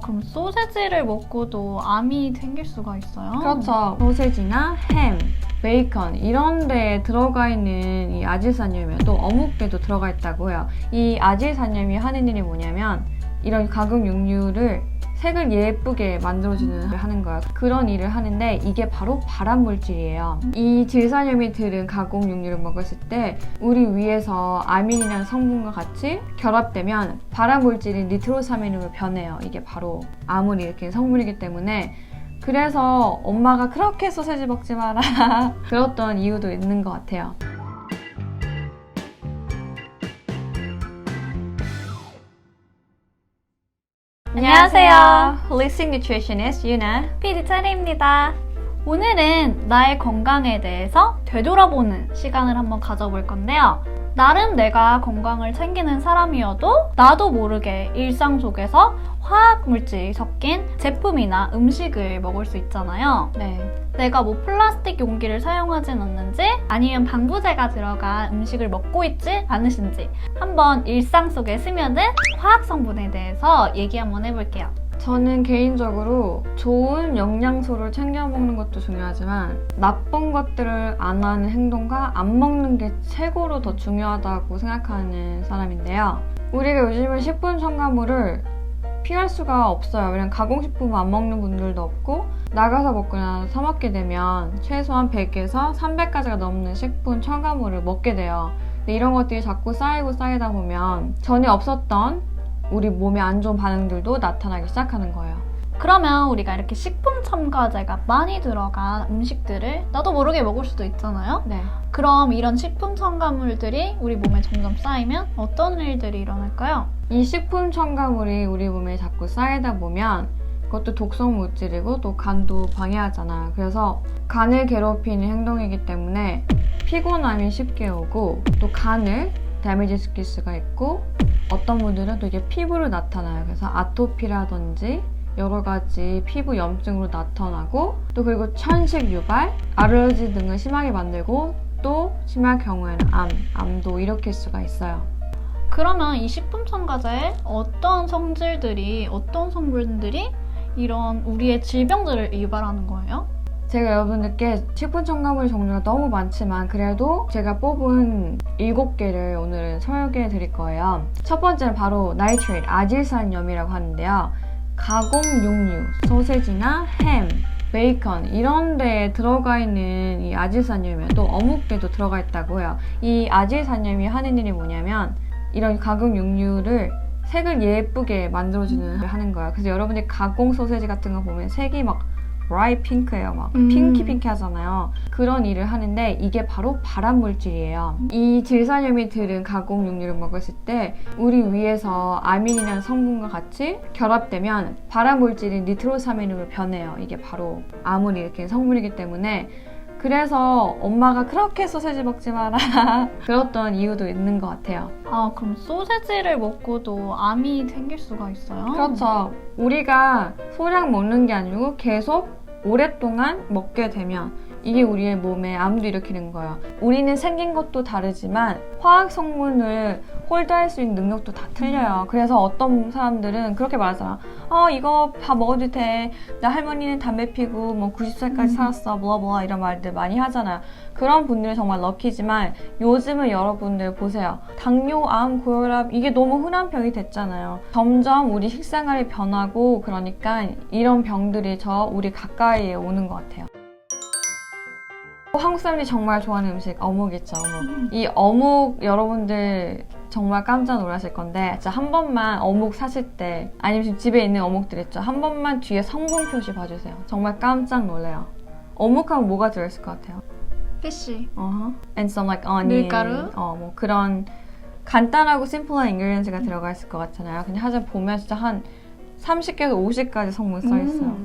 그럼 소세지를 먹고도 암이 생길 수가 있어요? 그렇죠. 소세지나 햄, 베이컨 이런 데에 들어가 있는 이 아질산염이 또 어묵에도 들어가 있다고 해요. 이 아질산염이 하는 일이 뭐냐면 이런 가공 육류를 색을 예쁘게 만들어주는 일을 하는 거예요. 그런 일을 하는데 이게 바로 발암물질이에요. 이 질산염이 들은 가공 육류를 먹었을 때 우리 위에서 아민이라는 성분과 같이 결합되면 발암물질인 니트로사민으로 변해요. 이게 바로 암을 일으키는 성분이기 때문에 그래서 엄마가 그렇게 소세지 먹지 마라 그랬던 이유도 있는 것 같아요. 안녕하세요. Holistic Nutritionist 유나 PD 차리입니다. 오늘은 나의 건강에 대해서 되돌아보는 시간을 한번 가져볼 건데요. 나름 내가 건강을 챙기는 사람이어도 나도 모르게 일상 속에서 화학물질이 섞인 제품이나 음식을 먹을 수 있잖아요. 네. 내가 뭐 플라스틱 용기를 사용하진 않는지 아니면 방부제가 들어간 음식을 먹고 있지 않으신지 한번 일상 속에 스며든 화학 성분에 대해서 얘기 한번 해볼게요. 저는 개인적으로 좋은 영양소를 챙겨 먹는 것도 중요하지만 나쁜 것들을 안 하는 행동과 안 먹는 게 최고로 더 중요하다고 생각하는 사람인데요. 우리가 요즘은 식품 첨가물을 피할 수가 없어요. 왜냐면 가공식품 안 먹는 분들도 없고 나가서 먹거나 사 먹게 되면 최소한 100에서 300가지가 넘는 식품 첨가물을 먹게 돼요. 근데 이런 것들이 자꾸 쌓이다 보면 전에 없었던 우리 몸에 안 좋은 반응들도 나타나기 시작하는 거예요. 그러면 우리가 이렇게 식품 첨가제가 많이 들어간 음식들을 나도 모르게 먹을 수도 있잖아요. 네. 그럼 이런 식품 첨가물들이 우리 몸에 점점 쌓이면 어떤 일들이 일어날까요? 이 식품 첨가물이 우리 몸에 자꾸 쌓이다 보면 그것도 독성 물질이고 또 간도 방해하잖아. 그래서 간을 괴롭히는 행동이기 때문에 피곤함이 쉽게 오고 또 간을 데미지 시킬 수가 있고 어떤 분들은 또 이게 피부로 나타나요. 그래서 아토피라든지 여러 가지 피부 염증으로 나타나고 또 그리고 천식 유발, 알러지 등을 심하게 만들고 또 심할 경우에는 암도 일으킬 수가 있어요. 그러면 이 식품 첨가제에 어떤 성질들이, 어떤 성분들이 이런 우리의 질병들을 유발하는 거예요? 제가 여러분들께 식품 첨가물 종류가 너무 많지만 그래도 제가 뽑은 7개를 오늘은 설계해 드릴 거예요. 첫 번째는 바로 나이트레이트, 아질산염이라고 하는데요. 가공 육류, 소세지나 햄, 베이컨 이런 데에 들어가 있는 이 아질산염이 또 어묵에도 들어가 있다고 해요. 이 아질산염이 하는 일이 뭐냐면 이런 가공 육류를 색을 예쁘게 만들어주는 일을 하는 거예요. 그래서 여러분들이 가공 소세지 같은 거 보면 색이 막 브라이트 핑크예요. 막 핑키 하잖아요. 그런 일을 하는데 이게 바로 발암물질이에요. 이 질산염이 들은 가공 육류를 먹었을 때 우리 위에서 아민이라는 성분과 같이 결합되면 발암물질인 니트로사민으로 변해요. 이게 바로 암을 일으키는 성분이기 때문에 그래서 엄마가 그렇게 소세지 먹지 마라 그랬던 이유도 있는 것 같아요. 그럼 소세지를 먹고도 암이 생길 수가 있어요? 그렇죠. 우리가 소량 먹는 게 아니고 계속 오랫동안 먹게 되면 이게 우리의 몸에 암도 일으키는 거예요. 우리는 생긴 것도 다르지만 화학 성분을 홀드할 수 있는 능력도 다 틀려요. 그래서 어떤 사람들은 그렇게 말하잖아. 이거 다 먹어도 돼. 나 할머니는 담배 피고 뭐 90살까지 살았어. 뭐라 이런 말들 많이 하잖아요. 그런 분들은 정말 럭키지만 요즘은 여러분들 보세요. 당뇨, 암, 고혈압 이게 너무 흔한 병이 됐잖아요. 점점 우리 식생활이 변하고 그러니까 이런 병들이 우리 가까이에 오는 것 같아요. 한국 사람들이 정말 좋아하는 음식 어묵 있죠. 어묵. 이 어묵 여러분들 정말 깜짝 놀라실 건데 진짜 한 번만 어묵 사실 때 아니면 지금 집에 있는 어묵들 있죠. 한 번만 뒤에 성분 표시 봐주세요. 정말 깜짝 놀래요. 어묵하면 뭐가 들어있을 것 같아요? 피쉬. And some like onion. 밀가루? 뭐 그런 간단하고 심플한 ingredients가 들어가 있을 것 같잖아요. 근데 하지만 보면 진짜 한 30개에서 50가지 성분 써 있어요.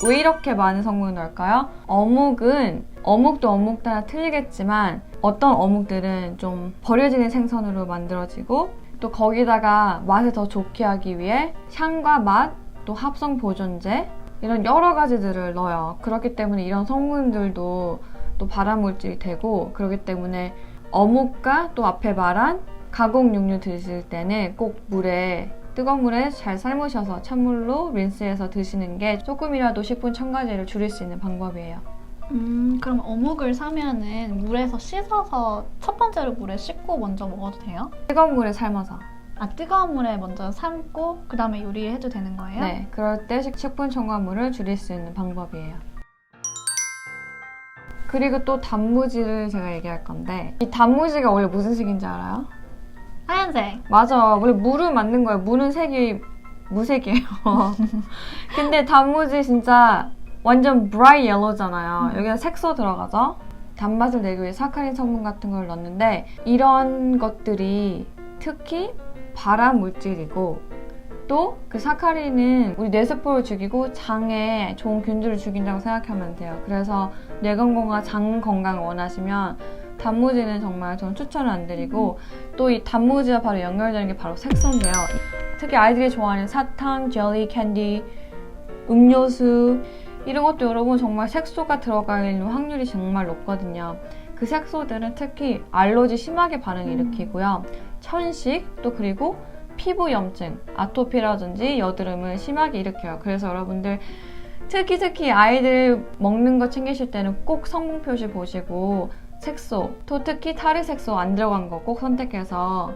왜 이렇게 많은 성분을 넣을까요? 어묵도 어묵 따라 틀리겠지만 어떤 어묵들은 좀 버려지는 생선으로 만들어지고 또 거기다가 맛을 더 좋게 하기 위해 향과 맛, 또 합성 보존제 이런 여러 가지들을 넣어요. 그렇기 때문에 이런 성분들도 또 발암물질이 되고 그렇기 때문에 어묵과 또 앞에 말한 가공 육류 드실 때는 꼭 물에 뜨거운 물에 잘 삶으셔서 찬물로 린스해서 드시는 게 조금이라도 식품 첨가제를 줄일 수 있는 방법이에요. 그럼 어묵을 사면은 물에서 씻어서 첫 번째로 물에 씻고 먼저 먹어도 돼요? 뜨거운 물에 삶아서. 아, 뜨거운 물에 먼저 삶고 그 다음에 요리를 해도 되는 거예요? 네, 그럴 때 식품 첨가물을 줄일 수 있는 방법이에요. 그리고 또 단무지를 제가 얘기할 건데 이 단무지가 원래 무슨 색인지 알아요? 하얀색. 맞아. 원래 물은 맞는 거예요. 물은 색이 무색이에요. 근데 단무지 진짜 완전 bright yellow잖아요. 여기는 색소 들어가죠? 단맛을 내기 위해 사카린 성분 같은 걸 넣는데 이런 것들이 특히 발암 물질이고 또 그 사카린은 우리 뇌세포를 죽이고 장에 좋은 균들을 죽인다고 생각하면 돼요. 그래서 뇌 건강과 장 건강을 원하시면 단무지는 정말 저는 추천을 안 드리고 또 이 단무지와 바로 연결되는 게 바로 색소인데요. 특히 아이들이 좋아하는 사탕, 젤리, 캔디, 음료수 이런 것도 여러분 정말 색소가 들어가 있는 확률이 정말 높거든요. 그 색소들은 특히 알러지 심하게 반응을 일으키고요. 천식 또 그리고 피부 염증, 아토피라든지 여드름을 심하게 일으켜요. 그래서 여러분들 특히 아이들 먹는 거 챙기실 때는 꼭 성분 표시 보시고 색소, 또 특히 탈의 색소 안 들어간 거 꼭 선택해서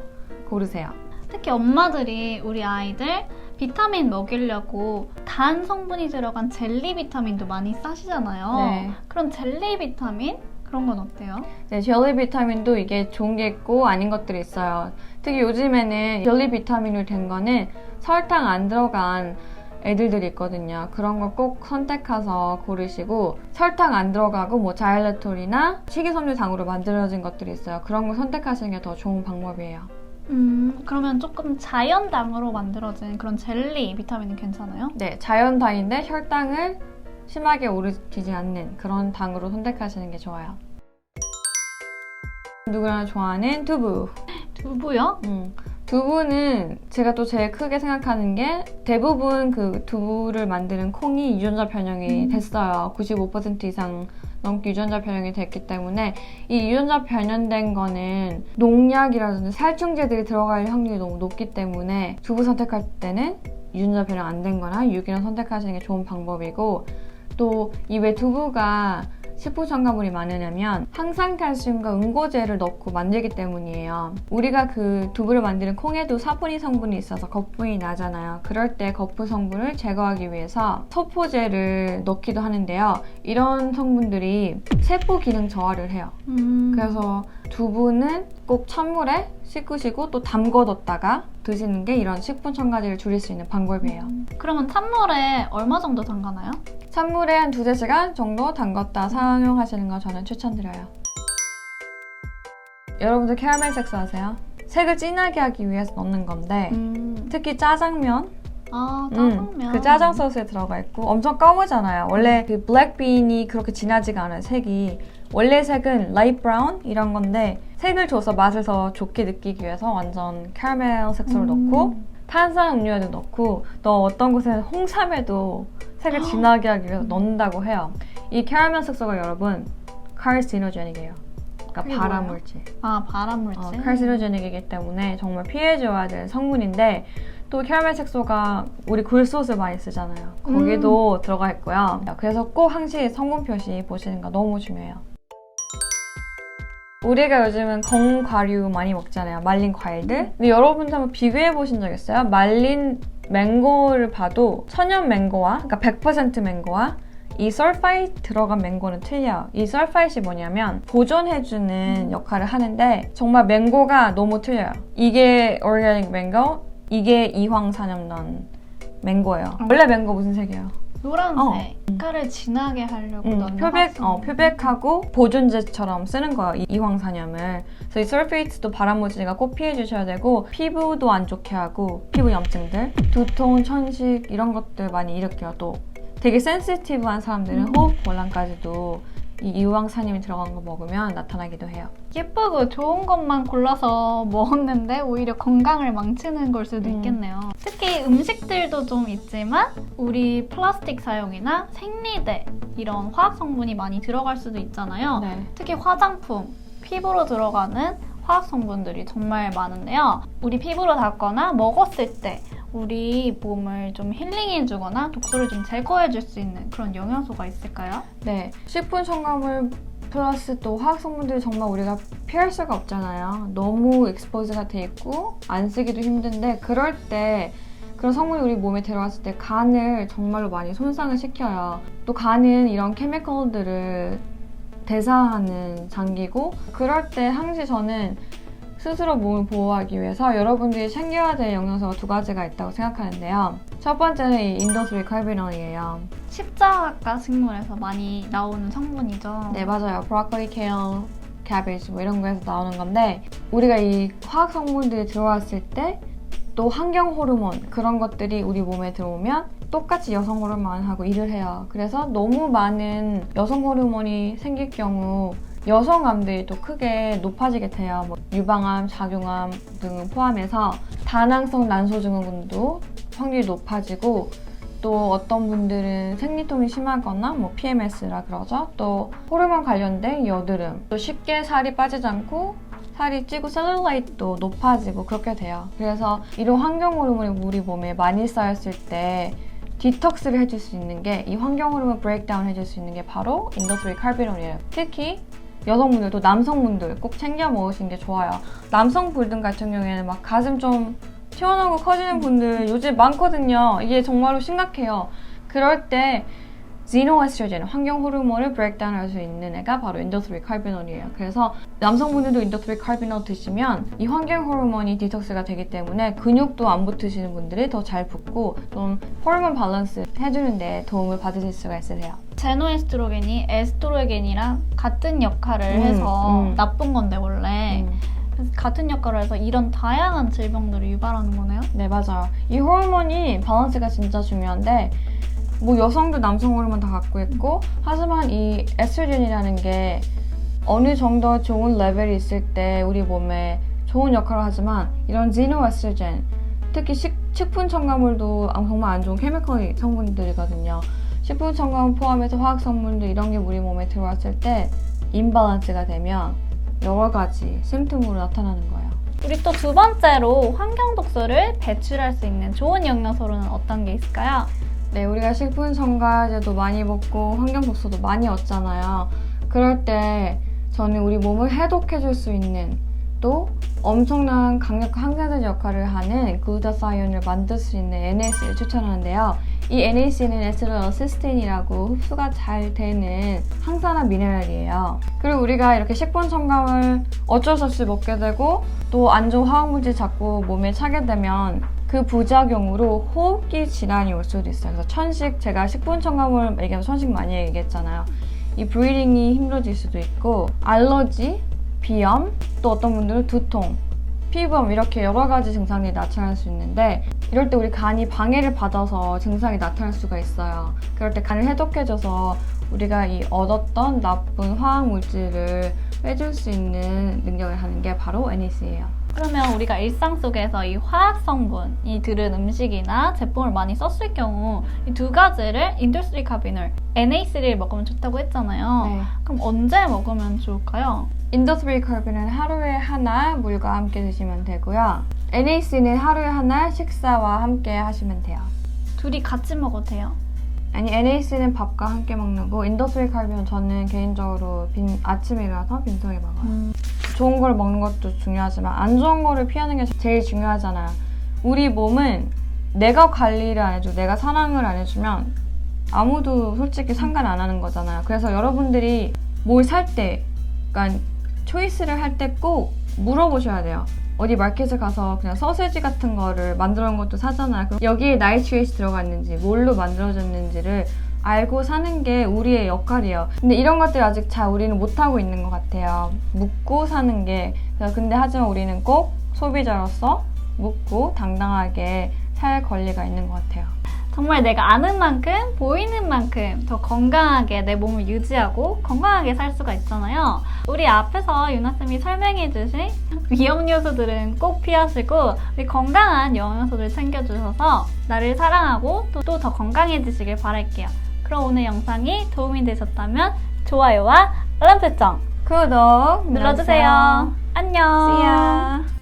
고르세요. 특히 엄마들이 우리 아이들 비타민 먹이려고 단 성분이 들어간 젤리 비타민도 많이 싸시잖아요. 네. 그럼 젤리 비타민? 그런 건 어때요? 네, 젤리 비타민도 이게 좋은 게 있고 아닌 것들이 있어요. 특히 요즘에는 젤리 비타민으로 된 거는 설탕 안 들어간 애들들이 있거든요. 그런 걸 꼭 선택해서 고르시고 설탕 안 들어가고 뭐 자일레톨이나 식이섬유당으로 만들어진 것들이 있어요. 그런 걸 선택하시는 게 더 좋은 방법이에요. 그러면 조금 자연당으로 만들어진 그런 젤리 비타민은 괜찮아요? 네, 자연당인데 혈당을 심하게 오르지 않는 그런 당으로 선택하시는 게 좋아요. 누구나 좋아하는 두부. 두부요? 두부는 제가 또 제일 크게 생각하는 게 대부분 그 두부를 만드는 콩이 유전자 변형이 됐어요. 95% 이상 넘게 유전자 변형이 됐기 때문에 이 유전자 변형된 거는 농약이라든지 살충제들이 들어갈 확률이 너무 높기 때문에 두부 선택할 때는 유전자 변형 안 된 거나 유기농 선택하시는 게 좋은 방법이고 또 이 왜 두부가 식품 첨가물이 많으냐면 항산칼슘과 응고제를 넣고 만들기 때문이에요. 우리가 그 두부를 만드는 콩에도 사포닌 성분이 있어서 거품이 나잖아요. 그럴 때 거품 성분을 제거하기 위해서 소포제를 넣기도 하는데요. 이런 성분들이 세포 기능 저하를 해요. 그래서 두부는 꼭 찬물에 씻으시고 또 담궈뒀다가 드시는 게 이런 식품 첨가제를 줄일 수 있는 방법이에요. 그러면 찬물에 얼마 정도 담가나요? 찬물에 한 2-3시간 정도 담갔다 사용하시는 거 저는 추천드려요. 여러분들 캐러멜 색소 아세요? 색을 진하게 하기 위해서 넣는 건데 특히 짜장면 아, 짜장면. 그 짜장 소스에 들어가 있고 엄청 까매잖아요. 원래 그 블랙빈이 그렇게 진하지가 않아요, 색이. 원래 색은 라이트 브라운 이런 건데 색을 줘서 맛을 더 좋게 느끼기 위해서 완전 캐러멜 색소를 넣고 탄산 음료에도 넣고 또 어떤 곳에는 홍삼에도 색을 진하게 하기 위해서 넣는다고 해요. 이 캐러멜 색소가 여러분 카르시노제닉이에요. 그러니까 그게 발암물질. 아, 발암물질? 카르시노제닉이기 때문에 정말 피해줘야 될 성분인데 또 캐러멜 색소가 우리 굴소스 많이 쓰잖아요. 거기도 들어가 있고요. 그래서 꼭 항시 성분 표시 보시는 거 너무 중요해요. 우리가 요즘은 건과류 많이 먹잖아요. 말린 과일들. 근데 여러분들 한번 비교해 보신 적 있어요? 말린 맹고를 봐도 천연 맹고와 그러니까 100% 맹고와 이 설파이트 들어간 맹고는 틀려요. 이 설파이트이 뭐냐면 보존해주는 역할을 하는데 정말 맹고가 너무 틀려요. 이게 오르가닉 맹고, 이게 이황산염 맹고예요. 원래 맹고 무슨 색이에요? 노란색. 색깔을 진하게 하려고 넣는 표백하고 보존제처럼 쓰는 거예요. 이 이황산염을. 그래서 이 설페이트도 발암물질이니까 꼭 피해 주셔야 되고 피부도 안 좋게 하고 피부 염증들, 두통, 천식 이런 것들 많이 일으켜요. 또 되게 센시티브한 사람들은 호흡 곤란까지도 이 이황산염이 들어간 거 먹으면 나타나기도 해요. 예쁘고 좋은 것만 골라서 먹었는데 오히려 건강을 망치는 걸 수도 있겠네요. 특히 음식들도 좀 있지만 우리 플라스틱 사용이나 생리대 이런 화학 성분이 많이 들어갈 수도 있잖아요. 네. 특히 화장품, 피부로 들어가는 화학 성분들이 정말 많은데요. 우리 피부로 닿거나 먹었을 때 우리 몸을 좀 힐링해주거나 독소를 좀 제거해줄 수 있는 그런 영양소가 있을까요? 네, 식품 첨가물 플러스 또 화학 성분들이 정말 우리가 피할 수가 없잖아요. 너무 익스포즈가 돼 있고 안 쓰기도 힘든데 그럴 때 그런 성분이 우리 몸에 들어갔을 때 간을 정말로 많이 손상을 시켜요. 또 간은 이런 케미컬들을 대사하는 장기고 그럴 때 항시 저는 스스로 몸을 보호하기 위해서 여러분들이 챙겨야 될 영양소가 두 가지가 있다고 생각하는데요. 첫 번째는 이 인더스리 칼비놀이에요. 십자가 식물에서 많이 나오는 성분이죠. 네, 맞아요. 브로콜리, 케일, 캐비지 뭐 이런 거에서 나오는 건데 우리가 이 화학 성분들이 들어왔을 때 또 환경 호르몬 그런 것들이 우리 몸에 들어오면 똑같이 여성 호르몬하고 일을 해요. 그래서 너무 많은 여성 호르몬이 생길 경우 여성암들이 또 크게 높아지게 돼요. 뭐 유방암, 작용암 등을 포함해서 다낭성 난소증후군도 확률이 높아지고 또 어떤 분들은 생리통이 심하거나 뭐 PMS라 그러죠. 또 호르몬 관련된 여드름, 또 쉽게 살이 빠지지 않고 살이 찌고 셀룰라이트도 높아지고 그렇게 돼요. 그래서 이런 환경 호르몬이 우리 몸에 많이 쌓였을 때 디톡스를 해줄 수 있는 게 이 환경 호르몬 브레이크다운 해줄 수 있는 게 바로 인더스리 칼비놀이에요. 특히 여성분들도 남성분들 꼭 챙겨 먹으시는 게 좋아요. 남성분들 같은 경우에는 막 가슴 좀 튀어나오고 커지는 분들 요즘 많거든요. 이게 정말로 심각해요. 그럴 때 제노에스트로겐, 환경 호르몬을 브레이크다운 할 수 있는 애가 바로 인더스리 칼비놀이에요. 그래서 남성분들도 인더스리 칼비놀 드시면 이 환경 호르몬이 디톡스가 되기 때문에 근육도 안 붙으시는 분들이 더 잘 붙고 좀 호르몬 밸런스 해주는 데 도움을 받으실 수가 있으세요. 제노에스트로겐이 에스트로겐이랑 같은 역할을 해서 나쁜 건데 원래 그래서 같은 역할을 해서 이런 다양한 질병들을 유발하는 거네요? 네, 맞아요. 이 호르몬이 밸런스가 진짜 중요한데 뭐 여성도 남성 호르몬 다 갖고 있고 하지만 이 에스트로겐이라는 게 어느 정도 좋은 레벨이 있을 때 우리 몸에 좋은 역할을 하지만 이런 제노에스트로겐 특히 식품 첨가물도 정말 안 좋은 케미컬 성분들이거든요. 식품 첨가물 포함해서 화학 성분들 이런 게 우리 몸에 들어왔을 때 임밸런스가 되면 여러 가지 심통으로 나타나는 거예요. 우리 또 두 번째로 환경 독소를 배출할 수 있는 좋은 영양소로는 어떤 게 있을까요? 네, 우리가 식품 첨가제도 많이 먹고 환경 독소도 많이 얻잖아요. 그럴 때 저는 우리 몸을 해독해줄 수 있는 또 엄청난 강력한 항산화 역할을 하는 글루타사이온을 만들 수 있는 NAC를 추천하는데요. 이 NAC는 에스트로시스틴이라고 흡수가 잘 되는 항산화 미네랄이에요. 그리고 우리가 이렇게 식품 첨가물 어쩔 수 없이 먹게 되고 또 안 좋은 화학물질 자꾸 몸에 차게 되면 그 부작용으로 호흡기 질환이 올 수도 있어요. 그래서 천식, 제가 식품 첨가물 얘기하면 천식 많이 얘기했잖아요. 이 브리딩이 힘들어질 수도 있고 알러지, 비염, 또 어떤 분들은 두통, 피부염 이렇게 여러 가지 증상이 나타날 수 있는데 이럴 때 우리 간이 방해를 받아서 증상이 나타날 수가 있어요. 그럴 때 간을 해독해줘서 우리가 이 얻었던 나쁜 화학 물질을 빼줄 수 있는 능력을 하는 게 바로 NAC예요. 그러면 우리가 일상 속에서 이 화학 성분이 들은 음식이나 제품을 많이 썼을 경우 이 두 가지를 인더스리 카비놀, NAC를 먹으면 좋다고 했잖아요. 네. 그럼 언제 먹으면 좋을까요? 인더스리 카비는 하루에 하나 물과 함께 드시면 되고요. NAC는 하루에 하나 식사와 함께 하시면 돼요. 둘이 같이 먹어도 돼요? 아니, NAC는 밥과 함께 먹는 거, 인더스리 칼비는 저는 개인적으로 아침에 일어나서 빈속에 먹어요. 좋은 걸 먹는 것도 중요하지만 안 좋은 거를 피하는 게 제일 중요하잖아요. 우리 몸은 내가 관리를 안 해주고 내가 사랑을 안 해주면 아무도 솔직히 상관 안 하는 거잖아요. 그래서 여러분들이 뭘 살 때, 그러니까 초이스를 할 때 꼭 물어보셔야 돼요. 어디 마켓에 가서 그냥 소세지 같은 거를 만들어 놓은 것도 사잖아요. 그럼 여기에 나이트레이트 들어가 있는지 뭘로 만들어졌는지를 알고 사는 게 우리의 역할이에요. 근데 이런 것들 아직 잘 우리는 못하고 있는 것 같아요. 묻고 사는 게. 근데 하지만 우리는 꼭 소비자로서 묻고 당당하게 살 권리가 있는 것 같아요. 정말 내가 아는 만큼, 보이는 만큼 더 건강하게 내 몸을 유지하고 건강하게 살 수가 있잖아요. 우리 앞에서 유나쌤이 설명해주신 위험 요소들은 꼭 피하시고 우리 건강한 영양소들 챙겨주셔서 나를 사랑하고 또 더 건강해지시길 바랄게요. 그럼 오늘 영상이 도움이 되셨다면 좋아요와 알람 설정 구독 눌러주세요. 안녕. See ya.